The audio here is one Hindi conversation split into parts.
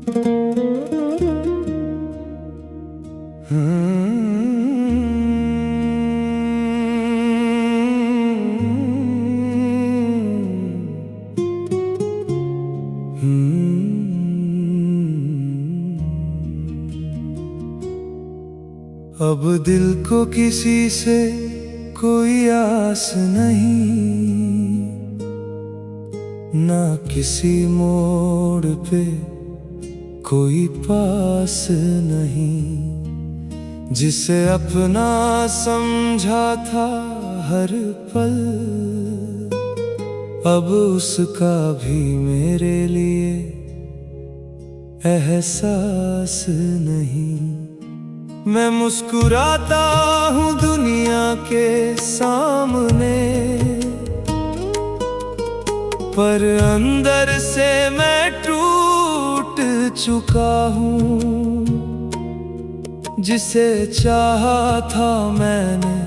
अब दिल को किसी से कोई आस नहीं, ना किसी मोड़ पे कोई पास नहीं। जिसे अपना समझा था हर पल, अब उसका भी मेरे लिए एहसास नहीं। मैं मुस्कुराता हूँ दुनिया के सामने, पर अंदर से मैं टूट चुका हूँ। जिसे चाहा था मैंने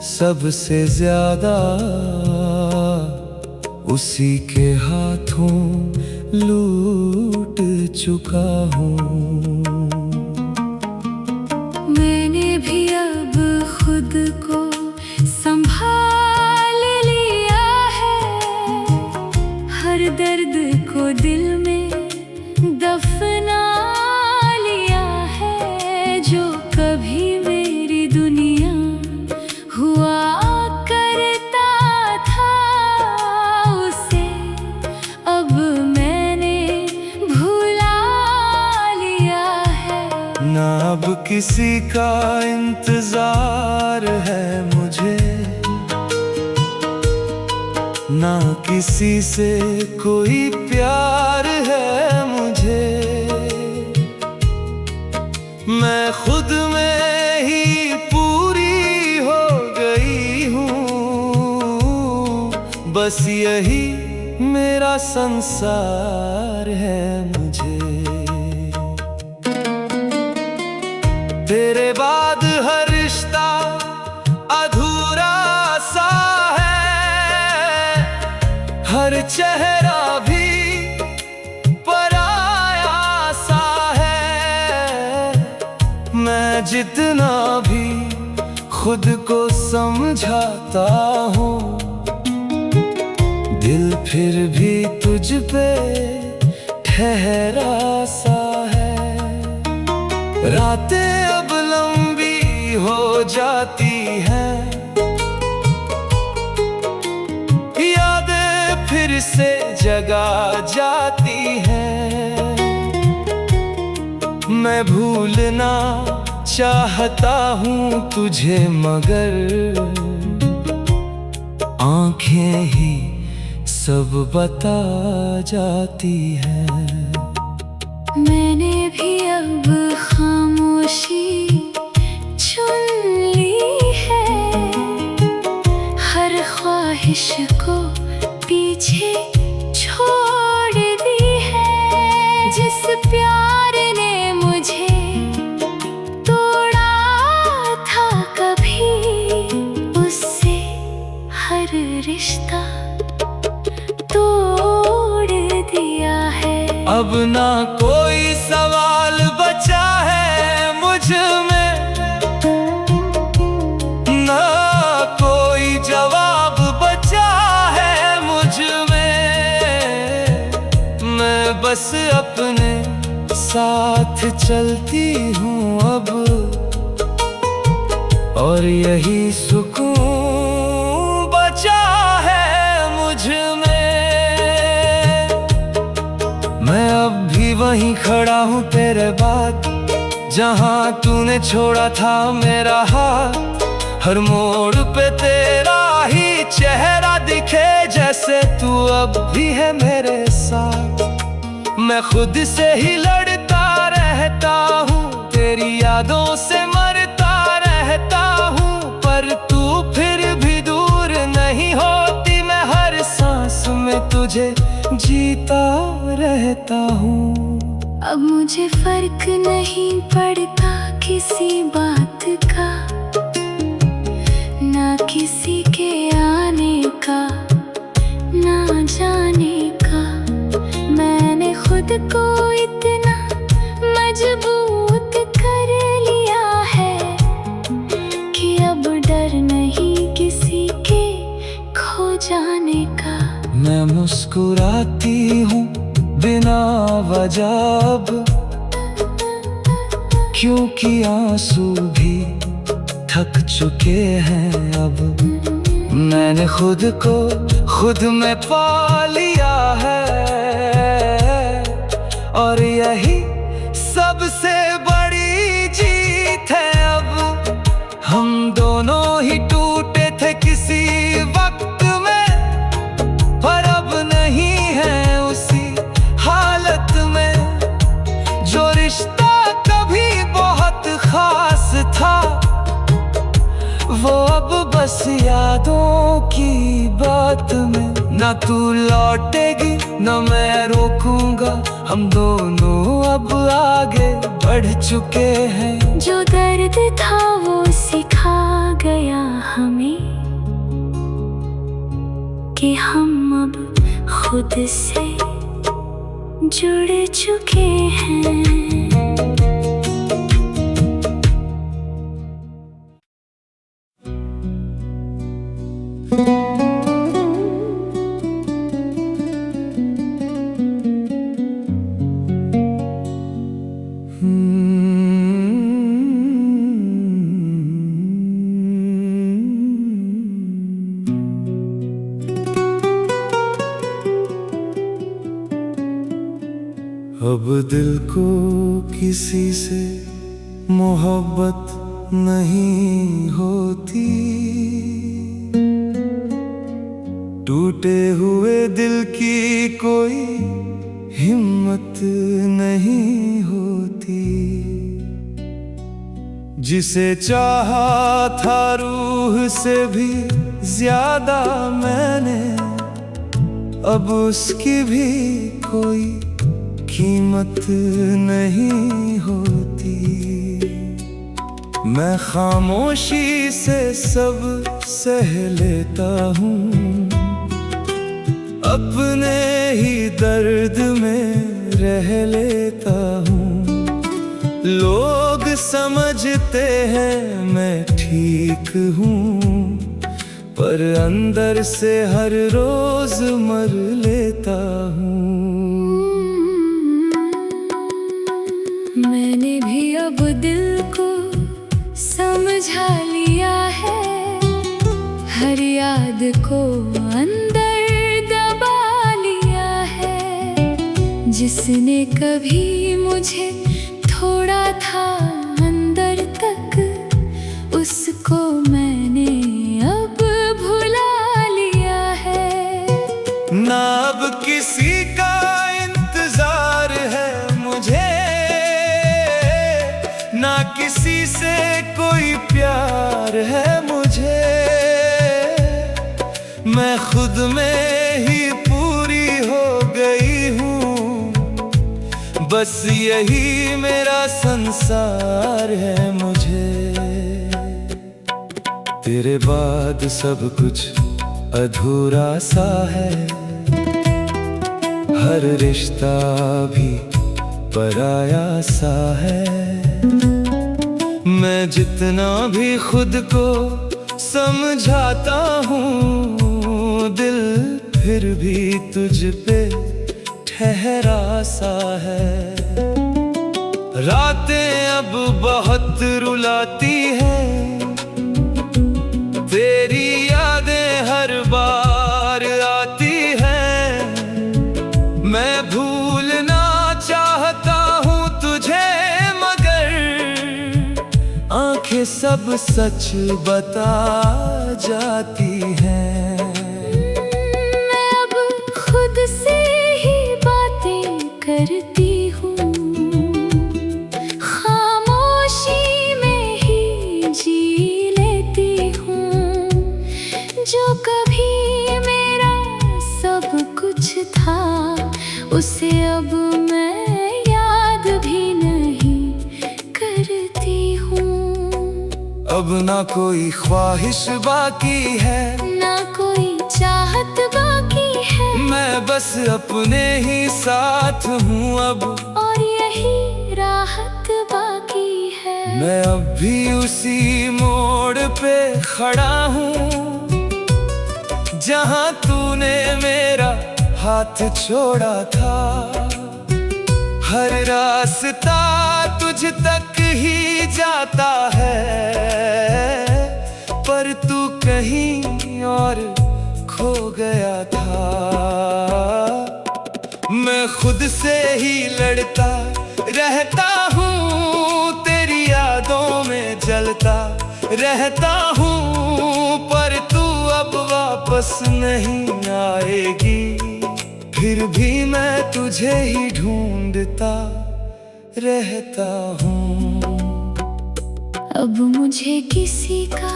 सबसे ज्यादा, उसी के हाथों लूट चुका हूँ। मैंने भी अब खुद को संभाल लिया है, हर दर्द को दिल में दफना लिया है। जो कभी मेरी दुनिया हुआ करता था, उसे अब मैंने भुला लिया है। ना अब किसी का इंतजार है मुझे, ना किसी से कोई प्यार है मुझे। मैं खुद में ही पूरी हो गई हूँ, बस यही मेरा संसार है मुझे। तेरे बाद हर रिश्ता अधूरा सा है, हर चेहरा भी पराया सा है। मैं जितना भी खुद को समझाता हूँ, दिल फिर भी तुझ पे ठहरा सा है। रातें अब लंबी हो जाती हैं, यादें फिर से जगा जाती हैं। मैं भूलना चाहता हूँ तुझे, मगर आंखें ही सब बता जाती हैं। मैंने भी अब खामोशी चुन ली है, हर ख्वाहिश को पीछे छोड़ दी है। जिस प्यार ने मुझे तोड़ा था कभी, उससे हर रिश्ता तोड़ दिया है। अब ना कोई सवाल बचा है मुझ में, ना कोई जवाब बचा है मुझ में। मैं बस अपने साथ चलती हूँ अब, और यही सुकून बचा है मुझ में। मैं अब भी वहीं खड़ा हूँ तेरे बाद, जहाँ तूने छोड़ा था मेरा हाथ। हर मोड़ पे तेरा ही चेहरा दिखे, जैसे तू अब भी है मेरे साथ। मैं खुद से ही लड़ता रहता हूँ, तेरी यादों से मरता रहता हूँ, पर तू फिर भी दूर नहीं होती। मैं हर सांस में तुझे जीता रहता हूँ। अब मुझे फर्क नहीं पड़ता किसी बात का, ना किसी के आने का, ना जाने का। मैंने खुद को इतना मुस्कुराती हूँ बिना वजह अब, क्योंकि आंसू भी थक चुके हैं अब। मैंने खुद को खुद में पा लिया है, और यही सबसे बड़ी जीत है अब। हम दोनों ही टूटे थे किसी वक्त में, पर अब नहीं है उसी हालत में। जो रिश्ता कभी बहुत खास था, वो अब बस यादों की बात में। ना तू लौटेगी ना मैं रोकूंगा, हम दोनों अब आगे बढ़ चुके हैं। जो दर्द था वो सिखा गया हमें कि हम अब खुद से जुड़ चुके हैं। अब दिल को किसी से मोहब्बत नहीं होती, टूटे हुए दिल की कोई हिम्मत नहीं होती। जिसे चाहा था रूह से भी ज्यादा मैंने, अब उसकी भी कोई कीमत नहीं होती। मैं खामोशी से सब सह लेता हूँ, अपने ही दर्द में रह लेता हूँ। लोग समझते हैं मैं ठीक हूँ, पर अंदर से हर रोज मर लेता हूँ। मैंने भी अब दिल को समझा लिया है, हर याद को अंदर दबा लिया है। जिसने कभी मुझे थोड़ा था अंदर तक, उसको मैंने अब भुला लिया है। ना अब किसी का इंतजार है मुझे, ना किसी से कोई प्यार है मुझे। मैं खुद में ही पूरी हो गई हूँ, बस यही मेरा संसार है मुझे। तेरे बाद सब कुछ अधूरा सा है, हर रिश्ता भी पराया सा है। मैं जितना भी खुद को समझाता हूँ, दिल फिर भी तुझ पे ठहरा सा है। रातें अब बहुत रुलाती हैं, तेरी यादें हर बार आती हैं। मैं भूलना चाहता हूँ तुझे, आंखें सब सच बता जाती हैं। मैं अब खुद से ही बातें करती हूँ, खामोशी में ही जी लेती हूँ। जो कभी मेरा सब कुछ था, उसे अब मैं याद भी नहीं करती हूँ। अब ना कोई ख्वाहिश बाकी है, ना कोई चाहत बाकी है। मैं बस अपने ही साथ हूँ अब, और यही राहत बाकी है। मैं अब भी उसी मोड़ पे खड़ा हूँ, जहाँ तूने मेरा हाथ छोड़ा था। हर रास्ता तुझ तक ही जाता है, पर तू कहीं और खो गया था। मैं खुद से ही लड़ता रहता हूँ, तेरी यादों में जलता रहता हूँ, पर तू अब वापस नहीं आएगी। फिर भी मैं तुझे ही ढूंढता रहता हूँ। अब मुझे किसी का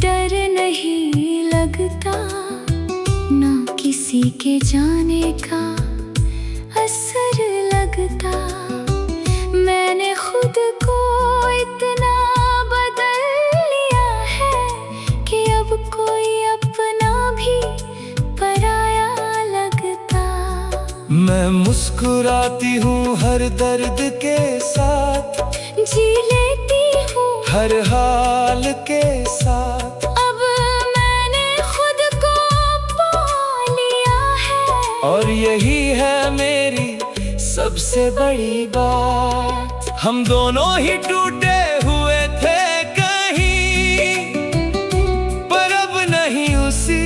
डर नहीं लगता, ना किसी के जाने का असर लगता। मैंने खुद को इतना बदल लिया है कि अब कोई अपना भी पराया लगता। मैं मुस्कुराती हूँ हर दर्द के साथ, जी लेती हूँ हर हाल के साथ। अब मैंने खुद को पा लिया है, और यही है मेरी सबसे बड़ी बात। हम दोनों ही टूटे हुए थे कहीं, पर अब नहीं उसी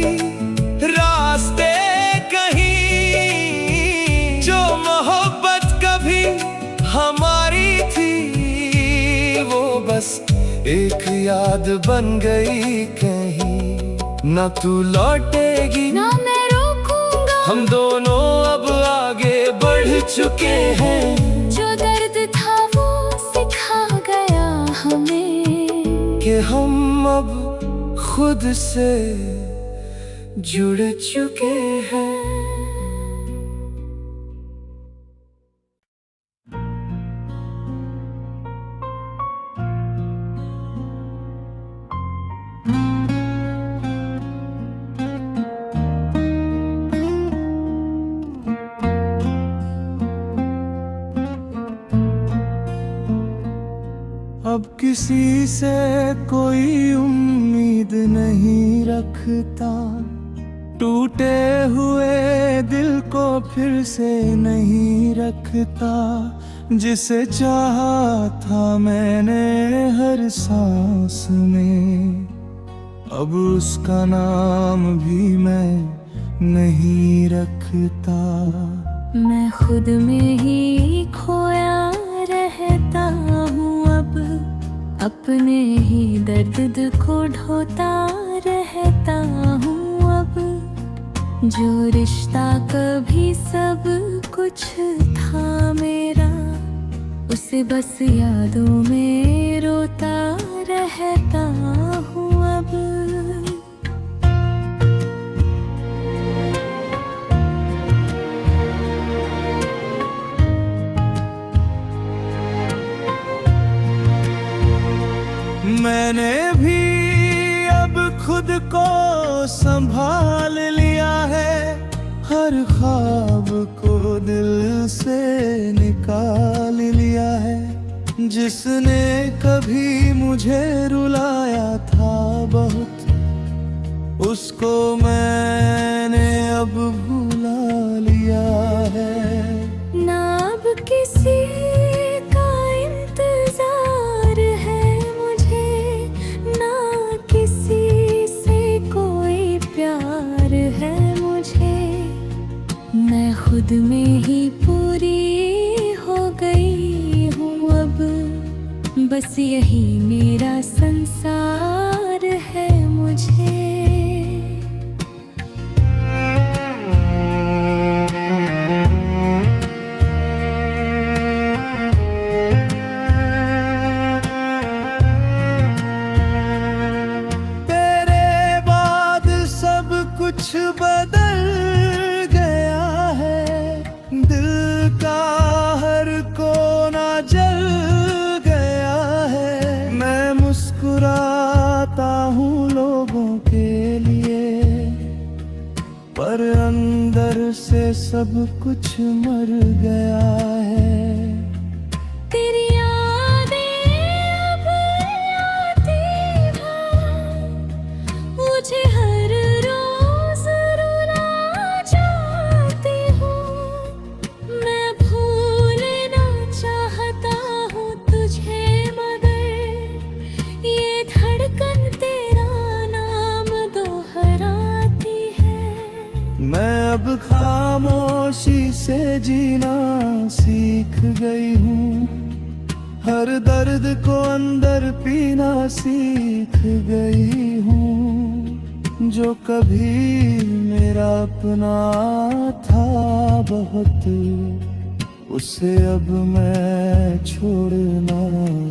रास्ते कहीं। जो मोहब्बत कभी हमारी थी, वो बस एक याद बन गई कहीं। ना तू लौटेगी ना मैं रोकूंगा, हम दोनों अब आगे बढ़ चुके हैं। जो दर्द था वो सिखा गया हमें कि हम अब खुद से जुड़ चुके हैं। अब किसी से कोई उम्मीद नहीं रखता, टूटे हुए दिल को फिर से नहीं रखता। जिसे चाहा था मैंने हर सांस में, अब उसका नाम भी मैं नहीं रखता। मैं खुद में ही खोया रहता हूँ, अब अपने ही दर्द को ढोता रहता हूँ। अब जो रिश्ता कभी सब कुछ था मेरा, उसे बस यादों में रोता रहता हूँ अब। मैंने भी अब खुद को संभाल लिया है, हर ख्वाब को दिल से निकाल लिया है। जिसने कभी मुझे रुलाया था बहुत, उसको मैंने अब भुला लिया है। ना अब किसी का इंतजार है मुझे, ना किसी से कोई प्यार है मुझे। मैं खुद में ही पूरी हो गई हूँ अब, बस यही मेरा संसार है मुझे। कुछ बदल गया है, दिल का हर कोना जल गया है। मैं मुस्कुराता हूँ लोगों के लिए, पर अंदर से सब कुछ मर गया है। तेरी यादें अब आती हैं, मुझे हर रोज रुला जाती से जीना सीख गई हूँ, हर दर्द को अंदर पीना सीख गई हूँ। जो कभी मेरा अपना था बहुत, उसे अब मैं छोड़ना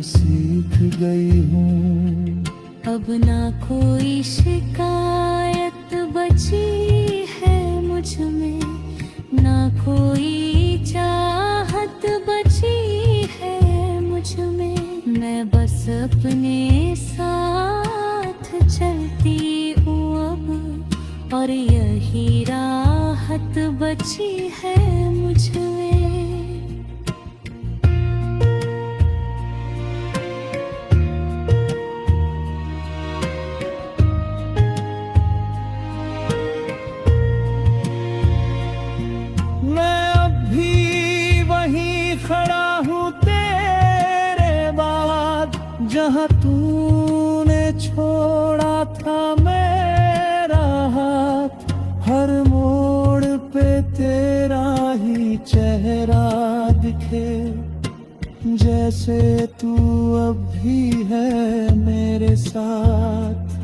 सीख गई हूँ। अब ना कोई शिकायत बची है मुझ में, ना कोई चाहत बची है मुझ में। मैं बस अपने साथ चलती हूँ अब, और यही राहत बची है मुझ में। खड़ा हूँ तेरे बाद, जहाँ तूने छोड़ा था मेरा हाथ। हर मोड़ पे तेरा ही चेहरा दिखे, जैसे तू अब भी है मेरे साथ।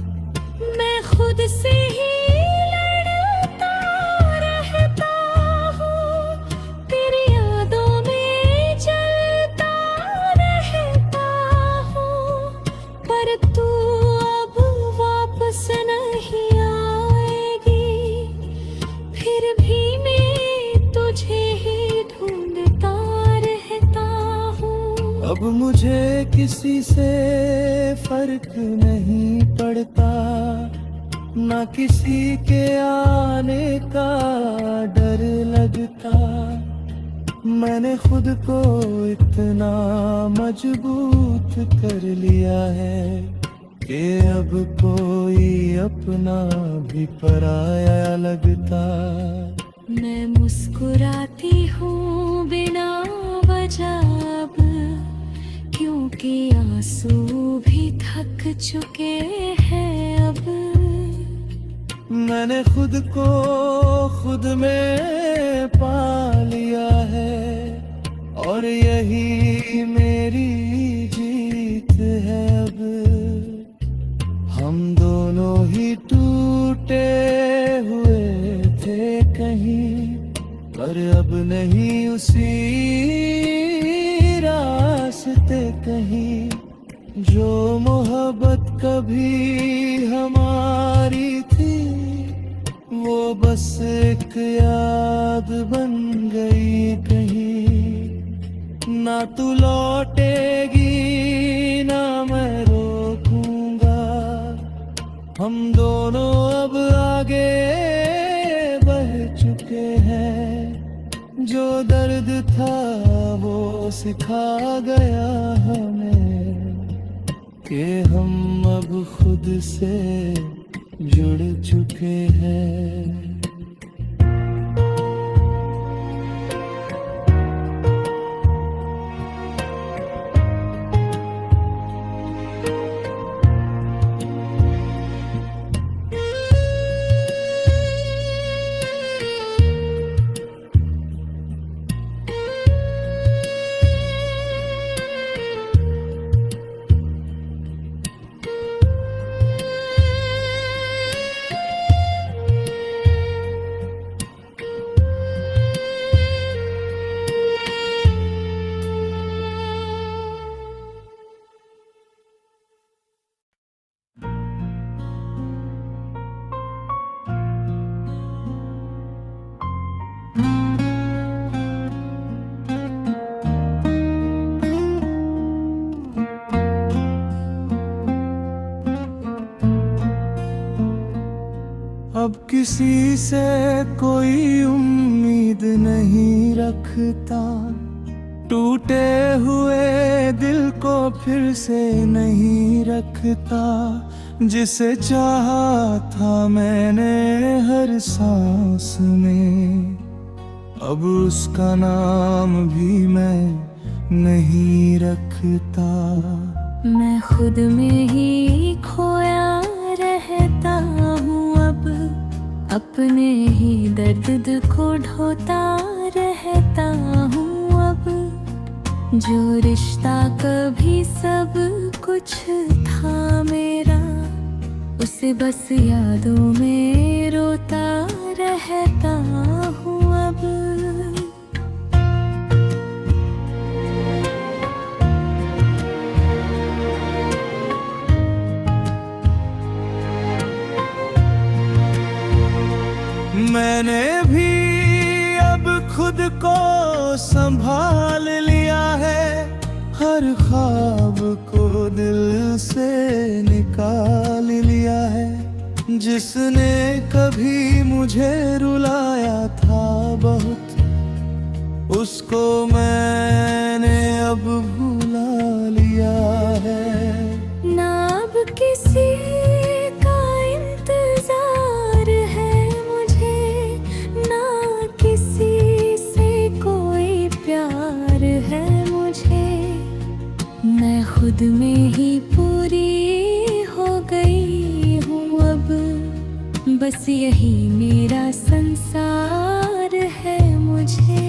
मैं खुद से ही लड़ता रहता हूँ, तेरी यादों में जलता रहता हूँ। पर तू अब वापस नहीं आएगी, फिर भी मैं तुझे ही ढूंढता रहता हूँ। अब मुझे किसी से फर्क नहीं पड़ता, ना किसी के आने का डर लगता। मैंने खुद को इतना मजबूत कर लिया है कि अब कोई अपना भी पराया लगता। मैं मुस्कुराती हूँ बिना वजह अब, क्योंकि आंसू भी थक चुके हैं अब। मैंने खुद को खुद में पा लिया है, और यही मेरी जीत है अब। हम दोनों ही टूटे हुए थे कहीं, पर अब नहीं उसी रास्ते कहीं। जो मोहब्बत कभी हमारी थी, वो बस एक याद बन गई कहीं। ना तू लौटेगी ना मैं रोकूंगा, हम दोनों अब आगे बढ़ चुके हैं। जो दर्द था वो सिखा गया हमें कि हम अब खुद से जुड़ चुके हैं। अब किसी से कोई उम्मीद नहीं रखता, टूटे हुए दिल को फिर से नहीं रखता। जिसे चाहा था मैंने हर सांस में, अब उसका नाम भी मैं नहीं रखता। मैं खुद में ही खोया रहता हूँ अब, अपने ही दर्द को ढोता रहता हूँ अब। जो रिश्ता कभी सब कुछ था मेरा, उसे बस यादों में रोता रहता हूँ अब। मैंने भी अब खुद को संभाल लिया है, हर ख्वाब को दिल से निकाल लिया है। जिसने कभी मुझे रुलाया था बहुत, उसको मैंने अब भुला लिया है। ना अब किसी का इंतजार है मुझे, ना किसी से कोई प्यार है मुझे। मैं खुद में ही पूरी हो गई हूँ अब, बस यही मेरा संसार है मुझे।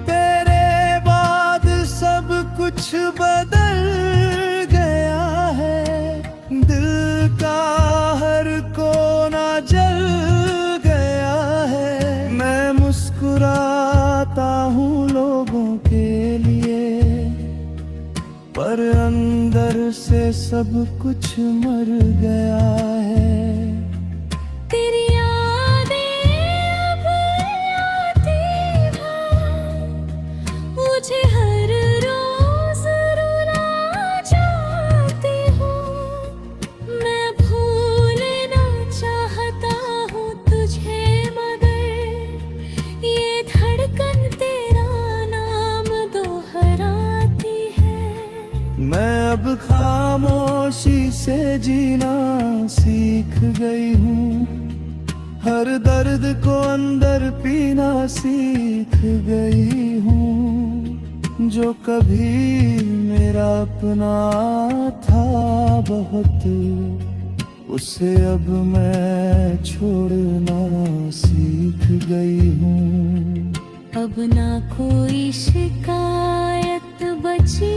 तेरे बाद सब कुछ बदल गया है, दिल का हर कोना जल गया है। मैं मुस्कुराता हूँ लोगों के लिए, पर अंदर से सब कुछ मर गया है। तेरी यादें अब आती हैं, मुझे हर रोज रुला जाती हूँ। मैं भूलना चाहता हूँ तुझे, मगर ये धड़कन तेरा नाम दोहराती है। मैं अब खामोशी से जीना सीख गई हूँ, हर दर्द को अंदर पीना सीख गई हूँ। जो कभी मेरा अपना था बहुत, उसे अब मैं छोड़ना सीख गई हूँ। अब ना कोई शिकायत बची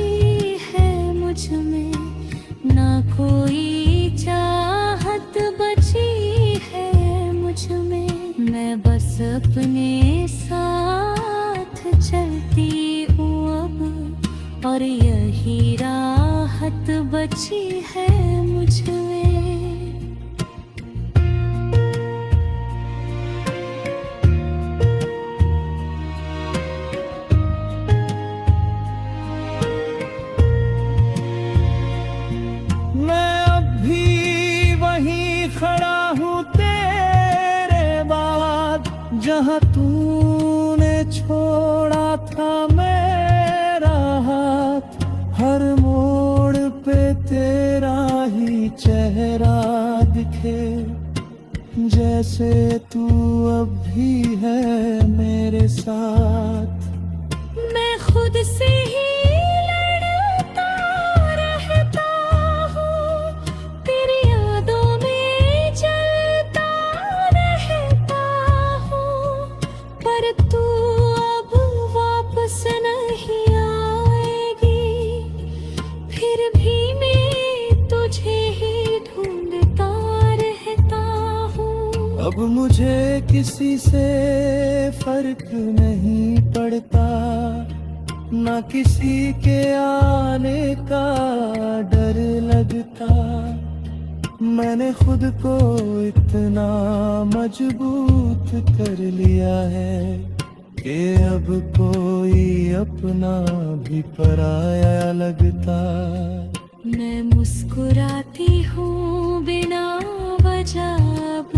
है मुझ में, ना कोई चाहत बची है मुझ में। मैं बस अपने साथ चलती हूँ अब, और यही राहत बची है मुझ में। मैं अब भी वहीं खड़ा हूँ तेरे बाद, जहाँ तूने छोड़ा था मेरा हाथ। हर मोड़ पे तेरा ही चेहरा दिखे, जैसे तू अब भी है मेरे साथ। मैं खुद से ही लड़ता रहता हूँ, तेरी यादों में जलता रहता हूँ। पर तू अब वापस नहीं आएगी, फिर भी मैं तुझे ही ढूंढता रहता हूँ। अब मुझे किसी से फर्क नहीं पड़ता, ना किसी के आने का डर लगता। मैंने खुद को इतना मजबूत कर लिया है कि अब कोई अपना भी पराया लगता। मैं मुस्कुराती हूँ बिना वजह अब,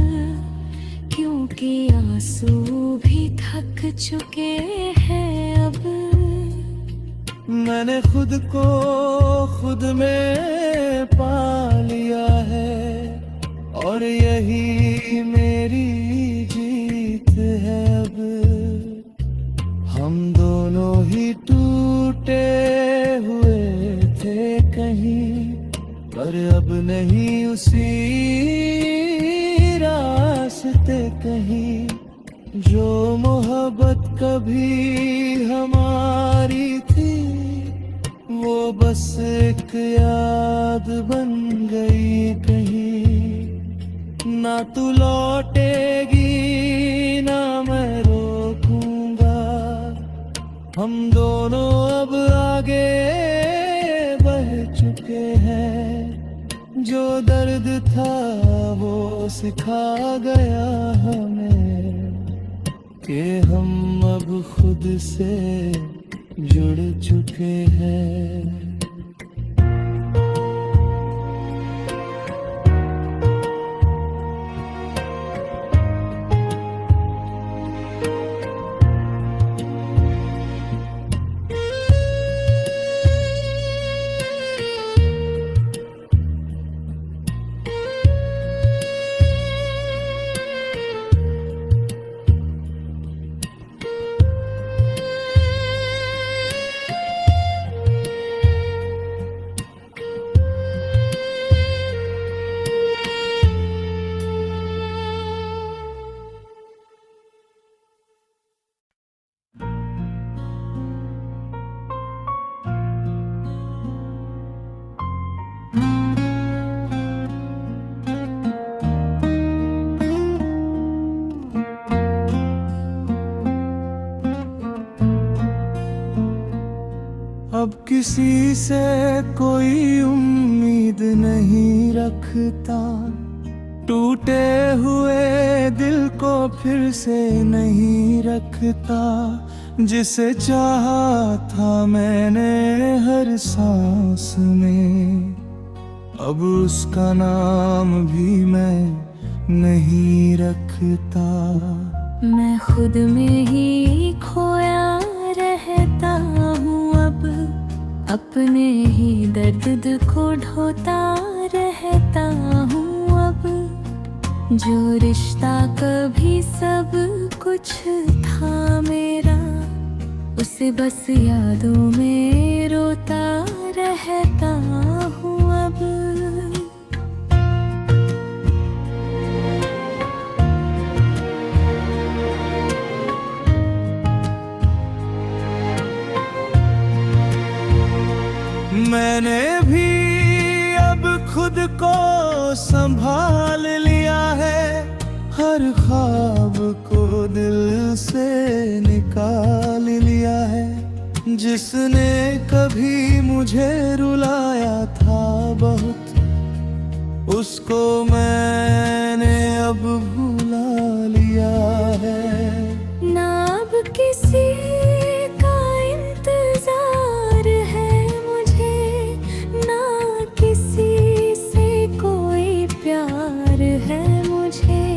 क्योंकि आंसू भी थक चुके हैं अब। मैंने खुद को खुद में पा लिया है, और यही मेरी जीत है अब। बस एक याद बन गई कहीं, ना तू लौटेगी ना मैं रोकूंगा। हम दोनों अब आगे बढ़ चुके हैं, जो दर्द था वो सिखा गया हमें कि हम अब खुद से जुड़ चुके हैं। अब किसी से कोई उम्मीद नहीं रखता, टूटे हुए दिल को फिर से नहीं रखता। जिसे चाहा था मैंने हर सांस में, अब उसका नाम भी मैं नहीं रखता। मैं खुद में ही खोया रहता हूँ, अब अपने ही दर्द को ढोता रहता हूँ। अब जो रिश्ता कभी सब कुछ था मेरा, उसे बस यादों में रोता रहता हूँ अब। मैंने भी अब खुद को संभाल लिया है, हर ख्वाब को दिल से निकाल लिया है। जिसने कभी मुझे रुलाया था बहुत, उसको मैंने अब भुला लिया है। ना अब किसी का इंतजार है मुझे, ना किसी से कोई प्यार है मुझे।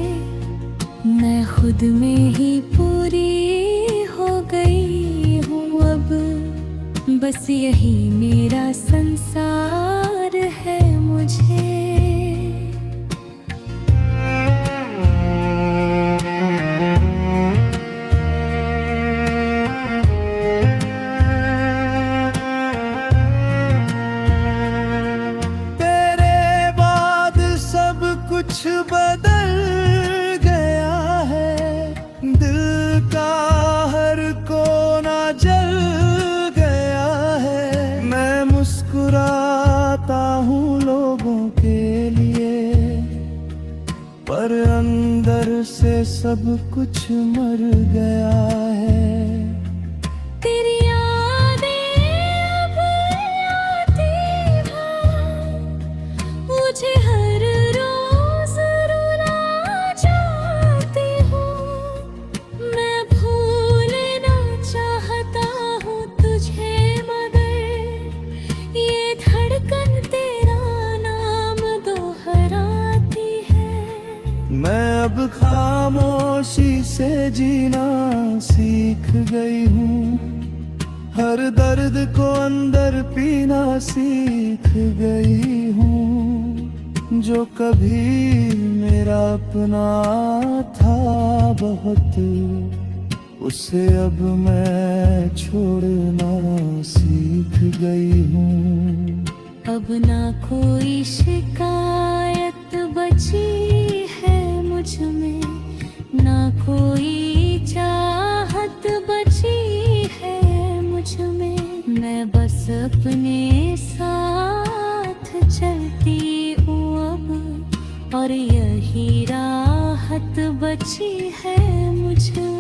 मैं खुद में ही पूरी हो गई हूँ अब, बस यही मेरा संसार है मुझे। कुछ बदल गया है, दिल का हर कोना जल गया है। मैं मुस्कुराता हूँ लोगों के लिए, पर अंदर से सब कुछ मर गया है। तेरी यादें अब आती हैं, मुझे हर रोज रुला जाती हूँ। मैं भूलना चाहता हूँ तुझे, मगर ये धड़कन तेरा नाम दोहराती है। मैं अब खामोशी से जीना सीख गई हूँ, हर दर्द को अंदर पीना सीख गई हूँ। जो कभी मेरा अपना था बहुत, उसे अब मैं छोड़ना सीख गई हूँ। अब ना कोई शिकायत बची है मुझ में, ना कोई चाहत बची है मुझ में। मैं बस अपने करती हूँ अब, और यही राहत बची है मुझ